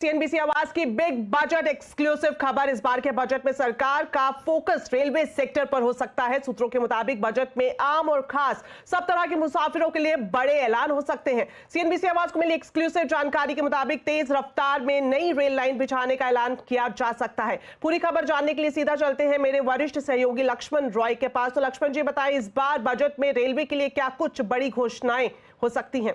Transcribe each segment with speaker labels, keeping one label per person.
Speaker 1: CNBC आवाज की big budget exclusive खबर। इस बार के बजट में सरकार का फोकस रेलवे सेक्टर पर हो सकता है। सूत्रों के मुताबिक बजट में आम और खास सब तरह के मुसाफिरों के लिए बड़े ऐलान हो सकते हैं। सीएनबीसी आवाज को मिली एक्सक्लूसिव जानकारी के मुताबिक तेज रफ्तार में नई रेल लाइन बिछाने का ऐलान किया जा सकता है। पूरी खबर जानने के लिए सीधा चलते हैं मेरे वरिष्ठ सहयोगी लक्ष्मण रॉय के पास। तो लक्ष्मण जी बताएं, इस बार बजट में रेलवे के लिए क्या कुछ बड़ी घोषणाएं हो सकती हैं?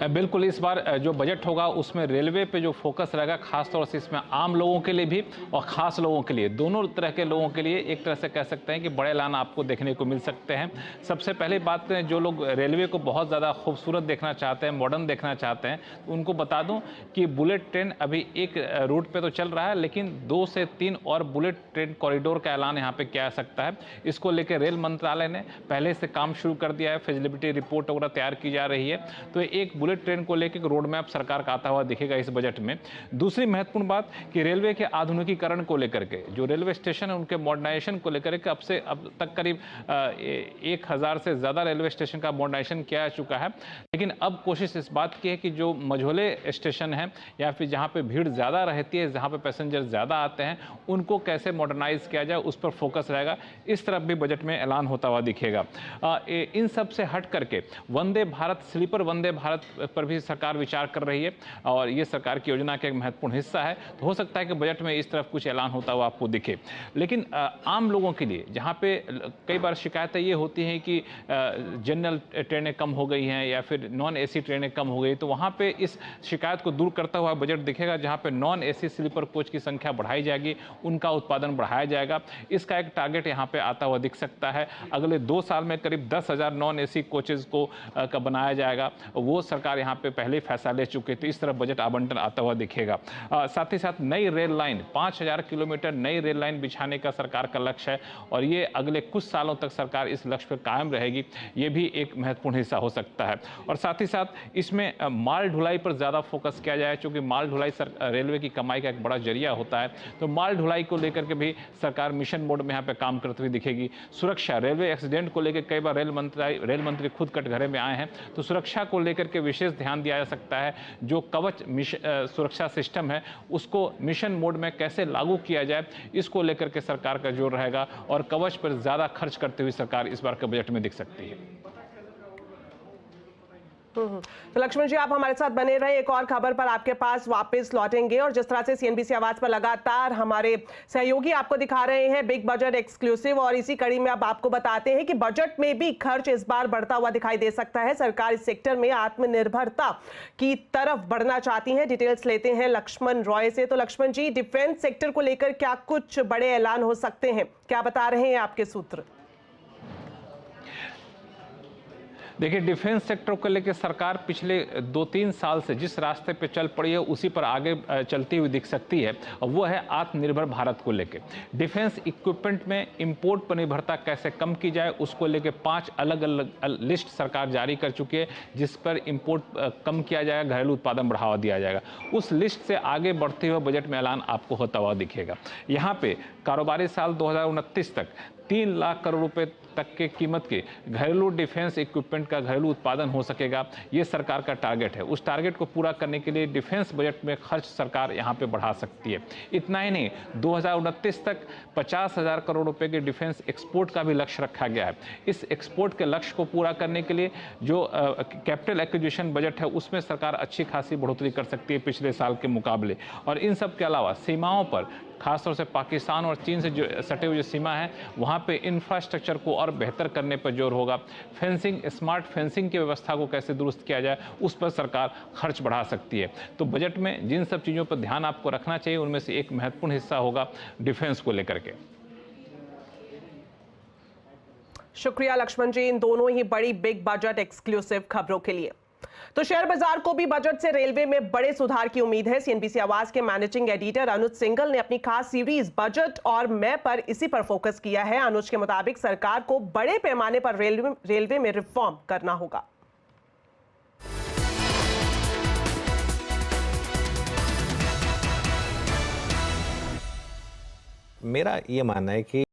Speaker 2: बिल्कुल, इस बार जो बजट होगा उसमें रेलवे पे जो फोकस रहेगा, खासतौर से इसमें आम लोगों के लिए भी और ख़ास लोगों के लिए, दोनों तरह के लोगों के लिए एक तरह से कह सकते हैं कि बड़े ऐलान आपको देखने को मिल सकते हैं। सबसे पहले बात करें, जो लोग रेलवे को बहुत ज़्यादा खूबसूरत देखना चाहते हैं, मॉडर्न देखना चाहते हैं, तो उनको बता दूँ कि बुलेट ट्रेन अभी एक रूट पर तो चल रहा है, लेकिन 2 से 3 और बुलेट ट्रेन कॉरिडोर का ऐलान यहाँ पर किया जा सकता है। इसको लेकर रेल मंत्रालय ने पहले से काम शुरू कर दिया है, फिजिबिलिटी रिपोर्ट वगैरह तैयार की जा रही है। तो एक बुलेट ट्रेन को लेकर रोड मैप सरकार का आता हुआ दिखेगा इस बजट में। दूसरी महत्वपूर्ण बात कि रेलवे के आधुनिकीकरण को लेकर के, जो रेलवे स्टेशन है उनके मॉडर्नाइजेशन को लेकर के अब तक करीब 1000 से ज़्यादा रेलवे स्टेशन का मॉडर्नाइजेशन किया जा चुका है। लेकिन अब कोशिश इस बात की है कि जो मझोले स्टेशन हैं या फिर जहाँ पे भीड़ ज़्यादा रहती है, जहाँ पे पैसेंजर ज़्यादा आते हैं, उनको कैसे मॉडर्नाइज किया जाए, उस पर फोकस रहेगा। इस तरफ भी बजट में ऐलान होता हुआ दिखेगा। इन सब से हट करके वंदे भारत, स्लीपर वंदे भारत पर भी सरकार विचार कर रही है और ये सरकार की योजना का एक महत्वपूर्ण हिस्सा है। तो हो सकता है कि बजट में इस तरफ कुछ ऐलान होता हुआ आपको दिखे। लेकिन आम लोगों के लिए, जहाँ पे कई बार शिकायतें ये होती हैं कि जनरल ट्रेनें कम हो गई हैं या फिर नॉन एसी ट्रेनें कम हो गई, तो वहाँ पे इस शिकायत को दूर करता हुआ बजट दिखेगा, जहाँ पे नॉन एसी स्लीपर कोच की संख्या बढ़ाई जाएगी, उनका उत्पादन बढ़ाया जाएगा। इसका एक टारगेट यहाँ पे आता हुआ दिख सकता है। अगले 2 साल में करीब 10,000 नॉन एसी कोचेज का बनाया जाएगा। वो सरकार यहाँ पे पहले फैसला ले चुके थे। इस तरफ बजट आवंटन आता हुआ दिखेगा। साथ ही साथ नई रेल लाइन, 5000 किलोमीटर नई रेल लाइन बिछाने का सरकार का लक्ष्य है और ये अगले कुछ सालों तक सरकार इस लक्ष्य पर कायम रहेगी। ये भी एक महत्वपूर्ण हिस्सा हो सकता है। और साथ ही साथ इसमें माल ढुलाई पर ज़्यादा फोकस किया जाए, क्योंकि माल ढुलाई रेलवे की कमाई का एक बड़ा जरिया होता है। तो माल ढुलाई को लेकर के भी सरकार मिशन मोड में यहाँ पे काम करती हुई दिखेगी। सुरक्षा, रेलवे एक्सीडेंट को लेकर कई बार रेल मंत्री खुद कटघरे में आए हैं, तो सुरक्षा को लेकर के विशेष ध्यान दिया जा सकता है। जो कवच सुरक्षा सिस्टम है, उसको मिशन मोड में कैसे लागू किया जाए, इसको लेकर के सरकार का जोर रहेगा और कवच पर ज्यादा खर्च करते हुए सरकार इस बार के बजट में दिख सकती है।
Speaker 1: तो लक्ष्मण जी, आप हमारे साथ बने रहे। एक और खबर पर आपके पास वापस लौटेंगे और जिस तरह से सीएनबीसी आवाज पर लगातार हमारे सहयोगी आपको दिखा रहे हैं बिग बजट एक्सक्लूसिव, और इसी कड़ी में अब आपको बताते हैं कि बजट में भी खर्च इस बार बढ़ता हुआ दिखाई दे सकता है। सरकार इस सेक्टर में आत्मनिर्भरता की तरफ बढ़ना चाहती है। डिटेल्स लेते हैं लक्ष्मण रॉय से। तो लक्ष्मण जी, डिफेंस सेक्टर को लेकर क्या कुछ बड़े ऐलान हो सकते हैं, क्या बता रहे हैं आपके सूत्र?
Speaker 2: देखिए, डिफेंस सेक्टर को लेकर सरकार पिछले 2-3 साल से जिस रास्ते पे चल पड़ी है, उसी पर आगे चलती हुई दिख सकती है, और वो है आत्मनिर्भर भारत को लेकर। डिफेंस इक्विपमेंट में इंपोर्ट पर निर्भरता कैसे कम की जाए, उसको लेकर 5 अलग अलग लिस्ट सरकार जारी कर चुकी है, जिस पर इंपोर्ट कम किया जाएगा, घरेलू उत्पादन बढ़ावा दिया जाएगा। उस लिस्ट से आगे बढ़ते हुए बजट में ऐलान आपको होता हुआ दिखेगा। यहाँ पे कारोबारी साल 2029 तक 3 लाख करोड़ रुपए तक के कीमत के घरेलू डिफेंस इक्विपमेंट का घरेलू उत्पादन हो सकेगा। ये सरकार का टारगेट है। उस टारगेट को पूरा करने के लिए डिफेंस बजट में खर्च सरकार यहाँ पे बढ़ा सकती है। इतना ही नहीं, 2029 तक 50,000 करोड़ रुपए के डिफेंस एक्सपोर्ट का भी लक्ष्य रखा गया है। इस एक्सपोर्ट के लक्ष्य को पूरा करने के लिए जो कैपिटल एक्विजिशन बजट है, उसमें सरकार अच्छी खासी बढ़ोतरी कर सकती है पिछले साल के मुकाबले। और इन सब के अलावा सीमाओं पर, खासतौर से पाकिस्तान और चीन से जो सटे हुए जो सीमा है, वहाँ पे इंफ्रास्ट्रक्चर को और बेहतर करने पर जोर होगा। फेंसिंग, स्मार्ट फेंसिंग की व्यवस्था को कैसे दुरुस्त किया जाए, उस पर सरकार खर्च बढ़ा सकती है। तो बजट में जिन सब चीज़ों पर ध्यान आपको रखना चाहिए, उनमें से एक महत्वपूर्ण हिस्सा होगा डिफेंस को लेकर के।
Speaker 1: शुक्रिया लक्ष्मण जी, इन दोनों ही बड़ी बिग बजट एक्सक्लूसिव खबरों के लिए। तो शेयर बाजार को भी बजट से रेलवे में बड़े सुधार की उम्मीद है। सीएनबीसी आवाज के मैनेजिंग एडिटर अनुज सिंघल ने अपनी खास सीरीज बजट और मैं पर इसी पर फोकस किया है। अनुज के मुताबिक सरकार को बड़े पैमाने पर रेलवे में रिफॉर्म करना होगा।
Speaker 3: मेरा ये मानना है कि